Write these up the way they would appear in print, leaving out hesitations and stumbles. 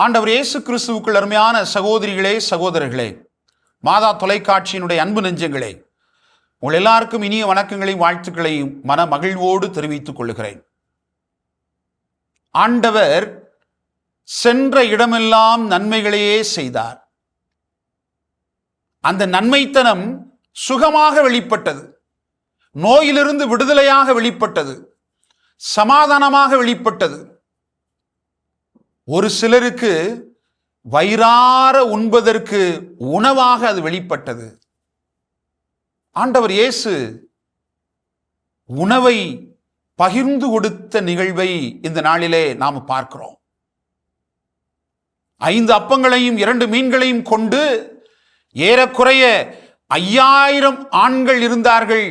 ஆண்டவர் இயேசு கிறிஸ்துவுக்குள் அருமையான சகோதரிகளே, சகோதரர்களே, மாதா தொலைக்காட்சியினுடைய அன்பு நெஞ்சங்களே, உங்கள் எல்லாருக்கும் இனிய வணக்கங்களையும் வாழ்த்துக்களையும் மன மகிழ்வோடு தெரிவித்துக் கொள்கிறேன். ஆண்டவர் சென்ற இடமெல்லாம் நன்மைகளையே செய்தார். அந்த நன்மைத்தனம் சுகமாக வெளிப்பட்டது, நோயிலிருந்து விடுதலையாக வெளிப்பட்டது, சமாதானமாக வெளிப்பட்டது. ஒரு சிலருக்கு வயிறார உண்பதற்கு உணவாக அது வெளிப்பட்டது. ஆண்டவர் இயேசு உணவை பகிர்ந்து கொடுத்த நிகழ்வை இந்த நாளிலே நாம் பார்க்கிறோம். 5 அப்பங்களையும் 2 மீன்களையும் கொண்டு ஏறக்குறைய 5000 ஆண்கள் இருந்தார்கள்,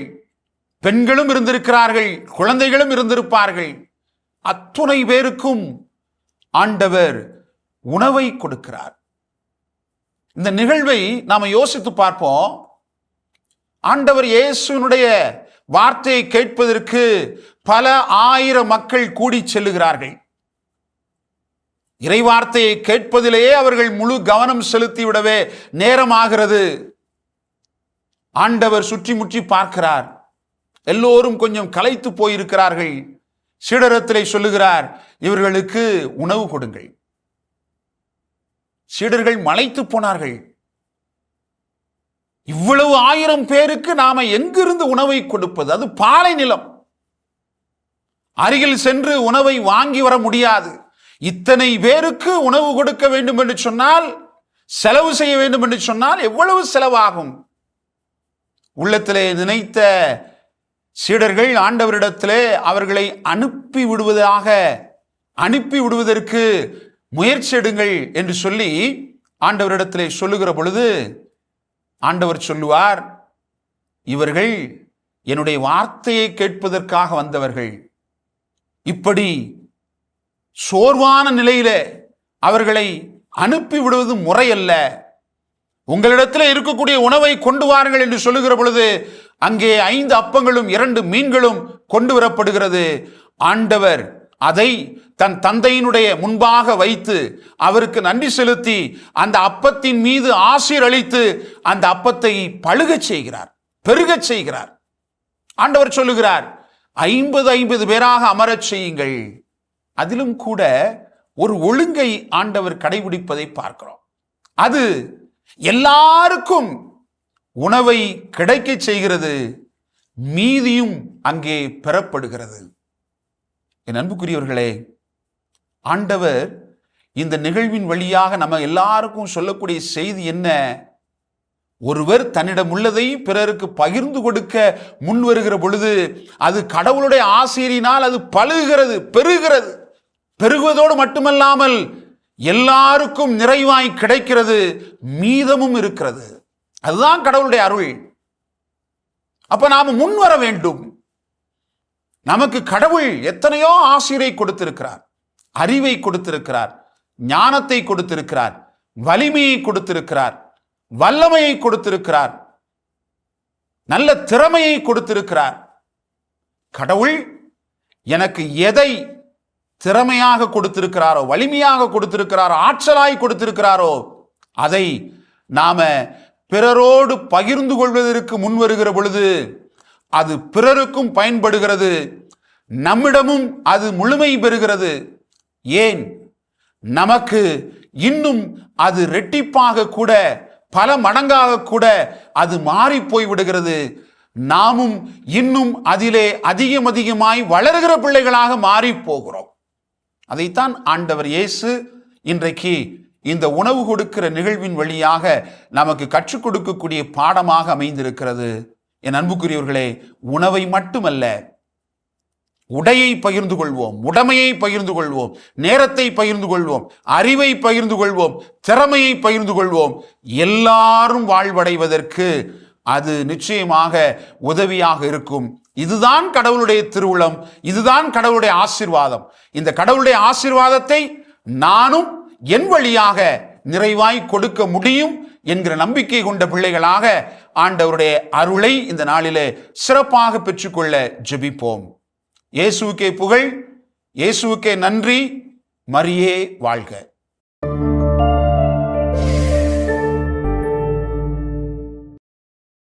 பெண்களும் இருந்திருக்கிறார்கள், குழந்தைகளும் இருந்திருப்பார்கள். அத்துணை பேருக்கும் ஆண்டவர் உணவை கொடுக்கிறார். இந்த நிகழ்வை நாம் யோசித்து பார்ப்போம். ஆண்டவர் இயேசுனுடைய வார்த்தையை கேட்பதற்கு பல 1000 மக்கள் கூடி செல்லுகிறார்கள். இறைவார்த்தையை கேட்பதிலேயே அவர்கள் முழு கவனம் செலுத்திவிடவே நேரமாகிறது. ஆண்டவர் சுற்றி முற்றி பார்க்கிறார். எல்லோரும் கொஞ்சம் களைத்து போயிருக்கிறார்கள். சீடரத்திலே சொல்லுகிறார், இவர்களுக்கு உணவு கொடுங்கள். சீடர்கள் மலைத்து போனார்கள். இவ்வளவு 1000 பேருக்கு நாம எங்கிருந்து உணவை கொடுப்பது? அது பாலை நிலம், அருகில் சென்று உணவை வாங்கி வர முடியாது. இத்தனை பேருக்கு உணவு கொடுக்க வேண்டும் என்று சொன்னால், செலவு செய்ய வேண்டும் என்று சொன்னால் எவ்வளவு செலவாகும்? உள்ளத்திலே நினைத்த சீடர்கள் ஆண்டவரிடத்திலே அவர்களை அனுப்பி விடுவதற்கு முயற்சி எடுங்கள் என்று சொல்லி ஆண்டவரிடத்திலே சொல்லுகிற பொழுது ஆண்டவர் சொல்லுவார், இவர்கள் என்னுடைய வார்த்தையை கேட்பதற்காக வந்தவர்கள். இப்படி சோர்வான நிலையிலே அவர்களை அனுப்பி விடுவது முறையல்ல. உங்களிடத்தில் இருக்கக்கூடிய உணவை கொண்டு வாருங்கள் என்று சொல்லுகிற பொழுது அங்கே 5 அப்பங்களும் 2 மீன்களும் கொண்டு வரப்படுகிறது. ஆண்டவர் அதை தன் தந்தையினுடைய முன்பாக வைத்து அவருக்கு நன்றி செலுத்தி அந்த அப்பத்தின் மீது ஆசீர்வதித்து அந்த அப்பத்தை பழுகச் செய்கிறார், பெருகச் செய்கிறார். ஆண்டவர் சொல்லுகிறார், 50 பேராக அமரச் செய்யுங்கள். அதிலும் கூட ஒரு ஒழுங்கை ஆண்டவர் கடைபிடிப்பதை பார்க்கிறோம். அது எல்லாருக்கும் உணவை கிடைக்க செய்கிறது, மீதியும் அங்கே பெறப்படுகிறது. என் அன்புக்குரியவர்களே, ஆண்டவர் இந்த நிகழ்வின் வழியாக நம்ம எல்லாருக்கும் சொல்லக்கூடிய செய்தி என்ன? ஒருவர் தன்னிடம் உள்ளதை பிறருக்கு பகிர்ந்து கொடுக்க முன் வருகிற பொழுது அது கடவுளுடைய ஆசீரினால் அது பழுகிறது, பெருகிறது. பெருகுவதோடு மட்டுமல்லாமல் எல்லாருக்கும் நிறைவாய் கிடைக்கிறது, மீதமும் இருக்கிறது. அதுதான் கடவுளுடைய அருள். அப்ப நாம முன் வர வேண்டும். நமக்கு கடவுள் எத்தனையோ ஆசீரை கொடுத்திருக்கிறார், அறிவை கொடுத்திருக்கிறார், ஞானத்தை கொடுத்திருக்கிறார், வலிமையை கொடுத்திருக்கிறார், வல்லமையை கொடுத்திருக்கிறார், நல்ல திறமையை கொடுத்திருக்கிறார். கடவுள் எனக்கு எதை திறமையாக கொடுத்திருக்கிறாரோ, வலிமையாக கொடுத்திருக்கிறாரோ, ஆற்றலாய் கொடுத்திருக்கிறாரோ அதை நாம பிறரோடு பகிர்ந்து கொள்வதற்கு முன் வருகிற பொழுது அது பிறருக்கும் பயன்படுகிறது, நம்மிடமும் அது முழுமை பெறுகிறது. ஏன்? நமக்கு இன்னும் அது ரெட்டிப்பாக கூட, பல மடங்காக கூட அது மாறி போய் விடுகிறது. நாமும் இன்னும் அதிலே அதிகமாய் வளர்கிற பிள்ளைகளாக மாறி போகிறோம். அதைத்தான் ஆண்டவர் இயேசு இன்றைக்கு இந்த உணவு கொடுக்கிற நிகழ்வின் வழியாக நமக்கு கற்றுக் கொடுக்கக்கூடிய பாடமாக அமைந்திருக்கிறது. என் அன்புக்குரியவர்களே, உணவை மட்டுமல்ல, உடையை பகிர்ந்து கொள்வோம், உடைமையை பகிர்ந்து கொள்வோம், நேரத்தை பகிர்ந்து கொள்வோம், அறிவை பகிர்ந்து கொள்வோம், திறமையை பகிர்ந்து கொள்வோம். எல்லாரும் வாழ்வடைவதற்கு அது நிச்சயமாக உதவியாக இருக்கும். இதுதான் கடவுளுடைய திருவுளம், இதுதான் கடவுளுடைய ஆசீர்வாதம். இந்த கடவுளுடைய ஆசீர்வாதத்தை நானும் என் வழியாக நிறைவாய் கொடுக்க முடியும் என்கிற நம்பிக்கை கொண்ட பிள்ளைகளாக ஆண்டவருடைய அருளை இந்த நாளிலே சிறப்பாக பெற்றுக்கொள்ள ஜெபிப்போம். இயேசுவுக்கே புகழ், இயேசுவுக்கே நன்றி. மரியே வாழ்க.